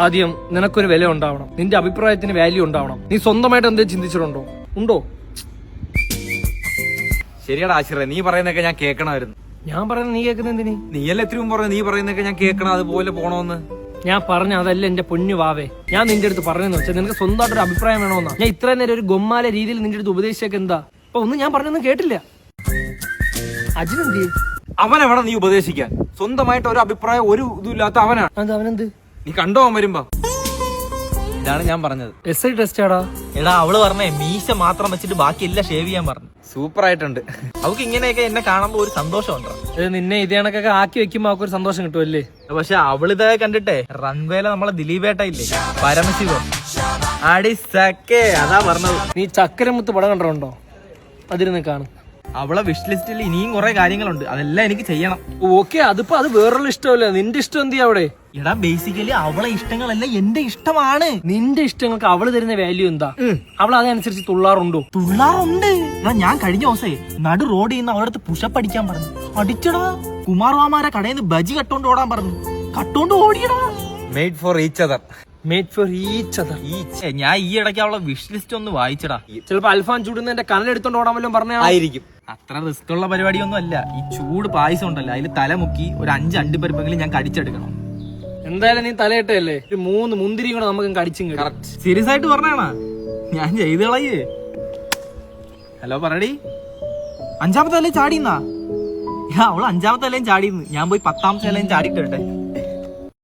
ആദ്യം നിനക്കൊരു വില ഉണ്ടാവണം, നിന്റെ അഭിപ്രായത്തിന് വാല്യൂ ഉണ്ടാവണം. നീ സ്വന്തമായിട്ട് എന്തെങ്കിലും ചിന്തിച്ചിട്ടുണ്ടോ? ഉണ്ടോ? ശരിയാടാ ആശ്രയ, നീ പറയുന്നൊക്കെ ഞാൻ കേൾക്കണമായിരുന്നു. ഞാൻ പറയുന്നത് നീ കേൾക്കുന്ന എന്തിന്? നീയല്ലേ എത്രയും പറഞ്ഞു നീ പറയുന്നൊക്കെ ഞാൻ കേൾക്കണം, അതുപോലെ പോണോന്ന്. ഞാൻ പറഞ്ഞ അതല്ല എന്റെ പൊന്നു വാവേ. ഞാൻ നിന്റെ അടുത്ത് പറഞ്ഞെന്ന് വെച്ചാൽ നിനക്ക് സ്വന്തമായിട്ടൊരു അഭിപ്രായം വേണമെന്നാ. ഞാൻ ഇത്രയും നേരം ഒരു ഗൊമ്മാല രീതിയിൽ നിന്റെ അടുത്ത് ഉപദേശിച്ചൊക്കെ എന്താ? അപ്പൊ ഒന്നും ഞാൻ പറഞ്ഞൊന്നും കേട്ടില്ല. അജിനെന്ത്? അവനെവിടെ നീ ഉപദേശിക്കാൻ? സ്വന്തമായിട്ട് ഒരു അഭിപ്രായം ഒരു ഇതുമില്ലാത്ത അവനാണ്. അത് അവനെന്ത്? നീ കണ്ടോ അവൻ വരുമ്പോ? ഇതാണ് ഞാൻ പറഞ്ഞത്. SI ടെസ്റ്റാടാ. എടാ അവള് പറഞ്ഞേ മീശ മാത്രം വെച്ചിട്ട് ബാക്കി എല്ലാം ഷേവ് ചെയ്യാൻ പറഞ്ഞു. സൂപ്പർ ആയിട്ടുണ്ട്. അവക്ക് ഇങ്ങനെയൊക്കെ എന്നെ കാണുമ്പോ ഒരു സന്തോഷമുണ്ടോ? നിന്നെ ഇതേ കണക്കൊക്കെ ആക്കി വെക്കുമ്പോ അവർക്ക് ഒരു സന്തോഷം കിട്ടുമല്ലേ? പക്ഷെ അവളിതേ കണ്ടിട്ടെ റൺവേല നമ്മളെ ദിലീപേട്ട ഇല്ലേ, പരമശിവം അടിസക്കേ അതാ പറഞ്ഞത്. നീ ചക്കരമുത്ത് പടം കണ്ടിട്ടുണ്ടോ? അതിരുന്ന് കാണും. അവളെ വിഷ് ലിസ്റ്റിൽ ഇനിയും കുറെ കാര്യങ്ങളുണ്ട്, അതെല്ലാം എനിക്ക് ചെയ്യണം. ഓക്കെ, അതിപ്പോ അത് വേറൊരു ഇഷ്ടമല്ലേ. നിന്റെ ഇഷ്ടം എന്ത് ചെയ്യാ അവിടെ? എടാ ബേസിക്കലി അവളെ ഇഷ്ടങ്ങളെല്ലാം എന്റെ ഇഷ്ടമാണ്. നിന്റെ ഇഷ്ടങ്ങൾക്ക് അവള് തരുന്ന വാല്യൂ എന്താ? അവൾ അതനുസരിച്ച് തുള്ളാറുണ്ടോ? തുള്ളാറുണ്ട്. എടാ ഞാൻ കഴിഞ്ഞ ദിവസേ നടു റോഡിൽ നിന്ന് അവളടുത്ത് പുഷപ്പ് അടിക്കാൻ പറഞ്ഞു. അടിച്ചടാ. കുമാർവാമാരെ കടയിൽ നിന്ന് ബജി കട്ടോണ്ട് ഓടാൻ പറഞ്ഞു. കട്ടോണ്ട് ഓടിയടാ. Made for each other. Made for each other. ഞാൻ ഈ ഇടയ്ക്ക് അവളെ വിഷ് ലിസ്റ്റ് ഒന്ന് വായിച്ചടാ. ചിലപ്പോ അൽഫാൻ ചൂടുന്നതിന്റെ കനലെടുത്തോണ്ട് ഓടാൻ വല്ലതും പറഞ്ഞായിരിക്കും. അത്ര റിസ്ക് ഉള്ള പരിപാടിയൊന്നും അല്ല. ഈ ചൂട് പായസം ഉണ്ടല്ലോ, അതിൽ തല മുക്കി ഒരു 5 അണ്ടിപ്പരിപ്പെങ്കിലും ഞാൻ കടിച്ചെടുക്കണം. എന്തായാലും നീ തലയിട്ടല്ലേ, ഒരു 3 മുന്തിരി കൂടെ നമുക്ക് കടിച്ചും. സീരിയസ് ആയിട്ട് പറഞ്ഞാണാ ഞാൻ ചെയ്ത് കളയേ. ഹലോ പറയടി. 5ാമത്തെ അലയും ചാടിന്നാ? അവള് 5ാമത്തെ അലയും ചാടിന്ന്. ഞാൻ പോയി 10ാമത്തെ അലയും ചാടിയിട്ട്